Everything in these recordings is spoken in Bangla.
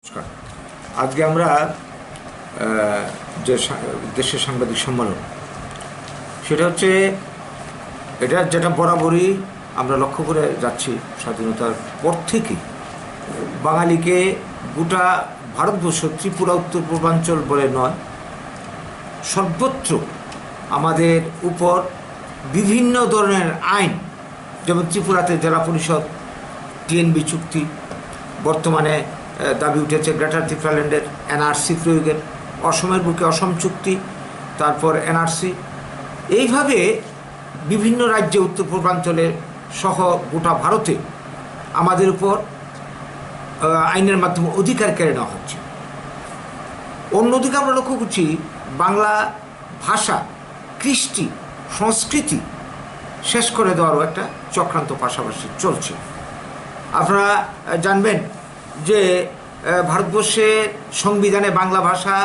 নমস্কার। আজকে আমরা যে দেশের সাংবাদিক সম্মেলন, সেটা হচ্ছে যেটা বরাবরই আমরা লক্ষ্য করে যাচ্ছি স্বাধীনতার পর থেকে বাঙালিকে গোটা ভারতবর্ষ, ত্রিপুরা, উত্তর পূর্বাঞ্চল বলে নয়, সর্বত্র আমাদের উপর বিভিন্ন ধরনের আইন, যেমন ত্রিপুরাতে জেলা পরিষদ, টিএনবি চুক্তি, বর্তমানে দাবি উঠেছে গ্রেটার ত্রিপুরাল্যান্ডের এনআরসি প্রয়োগের, অসমের বুকে অসম চুক্তি, তারপর এনআরসি, এইভাবে বিভিন্ন রাজ্যে উত্তর পূর্বাঞ্চলে সহ গোটা ভারতে আমাদের উপর আইনের মাধ্যমে অধিকার কেড়ে নেওয়া হচ্ছে। অন্যদিকে আমরা লক্ষ্য করছি বাংলা ভাষা, কৃষ্টি, সংস্কৃতি শেষ করে দেওয়ারও একটা চক্রান্ত পাশাপাশি চলছে। আপনারা জানবেন যে ভারতবর্ষের সংবিধানে বাংলা ভাষা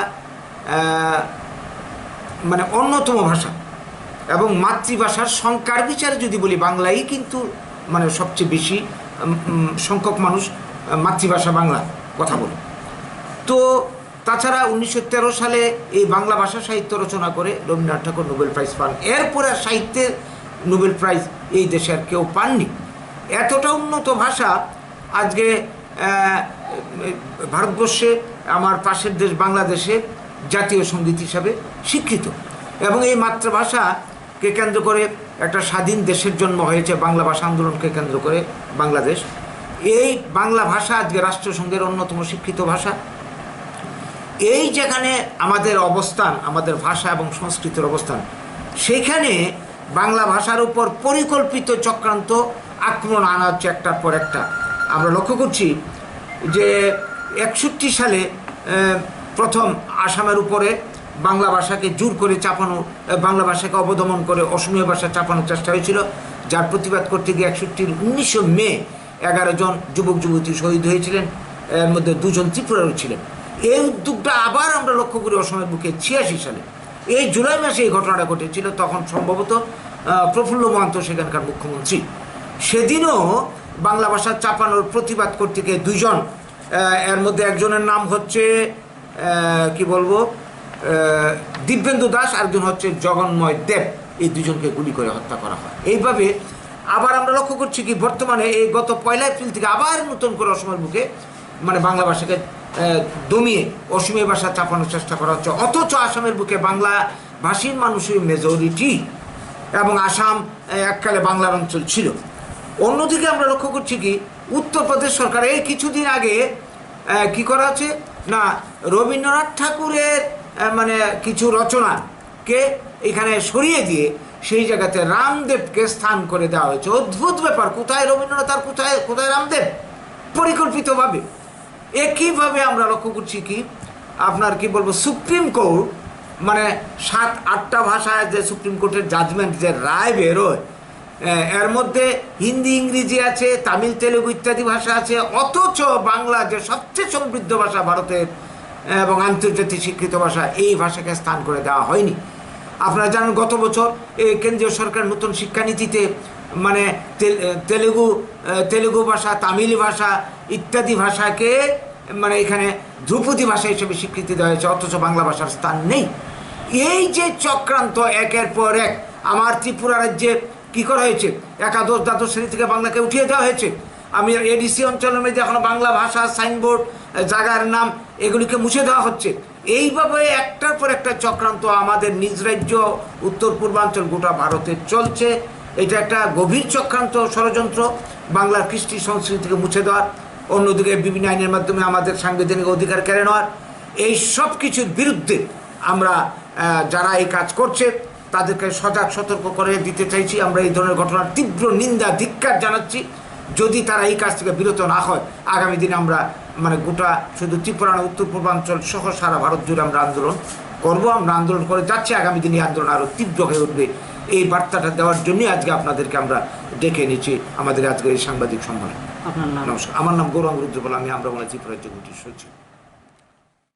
মানে অন্যতম ভাষা, এবং মাতৃভাষার সংখ্যার বিচারে যদি বলি বাংলাই কিন্তু মানে সবচেয়ে বেশি সংখ্যক মানুষ মাতৃভাষা বাংলা কথা বলে। তো তাছাড়া 1913 সালে এই বাংলা ভাষা সাহিত্য রচনা করে রবীন্দ্রনাথ ঠাকুর নোবেল প্রাইজ পান। এরপরে সাহিত্যের নোবেল প্রাইজ এই দেশে আর কেউ পাননি। এতটা উন্নত ভাষা আজকে ভারতবর্ষে, আমার পাশের দেশ বাংলাদেশে জাতীয় সঙ্গীত হিসাবে স্বীকৃত, এবং এই মাতৃভাষাকে কেন্দ্র করে একটা স্বাধীন দেশের জন্ম হয়েছে। বাংলা ভাষা আন্দোলনকে কেন্দ্র করে বাংলাদেশ, এই বাংলা ভাষা আজকে রাষ্ট্রসংঘের অন্যতম স্বীকৃত ভাষা। এই যেখানে আমাদের অবস্থান, আমাদের ভাষা এবং সংস্কৃতির অবস্থান, সেখানে বাংলা ভাষার উপর পরিকল্পিত চক্রান্ত আক্রমণ আনা হচ্ছে একটার পর একটা। আমরা লক্ষ্য করছি যে 61 সালে প্রথম আসামের উপরে বাংলা ভাষাকে জোর করে চাপানো, বাংলা ভাষাকে অবদমন করে অসমীয়া ভাষা চাপানোর চেষ্টা হয়েছিল, যার প্রতিবাদ করতে গিয়ে 19 মে 11 জন যুবক যুবতী শহীদ হয়েছিলেন, এর মধ্যে 2 জন ত্রিপুরারও ছিলেন। এই উদ্যোগটা আবার আমরা লক্ষ্য করি অসমের বুকে 86 সালে, এই জুলাই মাসে এই ঘটনাটা ঘটেছিল। তখন সম্ভবত প্রফুল্ল মহান্ত সেখানকার মুখ্যমন্ত্রী। সেদিনও বাংলা ভাষা চাপানোর প্রতিবাদ করতে গিয়ে 2 জন, এর মধ্যে একজনের নাম হচ্ছে কি বলবো দিব্যেন্দু দাস, আরেকজন হচ্ছে জগন্ময় দেব, এই 2 জনকে গুলি করে হত্যা করা হয়। এইভাবে আবার আমরা লক্ষ্য করছি কি বর্তমানে এই গত 1 এপ্রিল থেকে আবার নতুন করে অসমের বুকে মানে বাংলা ভাষাকে দমিয়ে অসমীয়া ভাষা চাপানোর চেষ্টা করা হচ্ছে। অথচ আসামের বুকে বাংলা ভাষীর মানুষই মেজরিটি, এবং আসাম এককালে বাংলার অঞ্চল ছিল। অন্যদিকে আমরা লক্ষ্য করছি কি উত্তরপ্রদেশ সরকার এই কিছুদিন আগে কি করা হচ্ছে না, রবীন্দ্রনাথ ঠাকুরের মানে কিছু রচনাকে এখানে সরিয়ে দিয়ে সেই জায়গাতে রামদেবকে স্থান করে দেওয়া হয়েছে। অদ্ভুত ব্যাপার, কোথায় রবীন্দ্রনাথ আর কোথায় রামদেব, পরিকল্পিতভাবে। একইভাবে আমরা লক্ষ্য করছি কি আপনার কি বলবো সুপ্রিম কোর্ট, মানে 7-8টা ভাষায় যে সুপ্রিম কোর্টের জাজমেন্ট, যে রায় বেরোয়, এর মধ্যে হিন্দি, ইংরেজি আছে, তামিল, তেলেগু ইত্যাদি ভাষা আছে। অথচ বাংলা যে সবচেয়ে সমৃদ্ধ ভাষা ভারতের এবং আন্তর্জাতিক স্বীকৃত ভাষা, এই ভাষাকে স্থান করে দেওয়া হয়নি। আপনারা জানেন গত বছর এই কেন্দ্রীয় সরকার নতুন শিক্ষানীতিতে মানে তেলেগু ভাষা, তামিল ভাষা ইত্যাদি ভাষাকে মানে এখানে ধ্রুপদী ভাষা হিসেবে স্বীকৃতি দেওয়া হয়েছে, অথচ বাংলা ভাষার স্থান নেই। এই যে চক্রান্ত একের পর এক, আমার ত্রিপুরা রাজ্যে কী করা হয়েছে, একাদশ দ্বাদশ শ্রেণী থেকে বাংলাকে উঠিয়ে দেওয়া হয়েছে। আমি এডিসি অঞ্চলের মধ্যে এখনো বাংলা ভাষা সাইনবোর্ড, জায়গার নাম, এগুলিকে মুছে দেওয়া হচ্ছে। এইভাবে একটার পর একটা চক্রান্ত আমাদের নিজ রাজ্য উত্তর পূর্বাঞ্চল গোটা ভারতে চলছে। এটা একটা গভীর চক্রান্ত, ষড়যন্ত্র বাংলার কৃষ্টি সংস্কৃতিকে মুছে দেওয়ার, অন্যদিকে বিভিন্ন আইনের মাধ্যমে আমাদের সাংবিধানিক অধিকার কেড়ে নেওয়ার। এই সব কিছুর বিরুদ্ধে আমরা যারা এই কাজ করছে তাদেরকে সজাগ সতর্ক করে দিতে চাইছি। আমরা এই ধরনের ঘটনার তীব্র নিন্দা, ধিক্কার জানাচ্ছি। যদি তারা এই কাজ থেকে বিরত না হয়, আগামী দিনে আমরা মানে গোটা শুধু ত্রিপুরা, উত্তর পূর্বাঞ্চল সহ সারা ভারত জুড়ে আমরা আন্দোলন করব। আমরা আন্দোলন করে যাচ্ছি, আগামী দিনে আন্দোলন আরও তীব্র হয়ে উঠবে। এই বার্তাটা দেওয়ার জন্যই আজকে আপনাদেরকে আমরা ডেকে নিচ্ছি আমাদের আজকের এই সাংবাদিক সম্মেলন। আপনার নাম? নমস্কার, আমার নাম গৌরাঙ্গ রুদ্রপাল, আমি আমরা ত্রিপুরা রাজ্য কমিটির সচিব।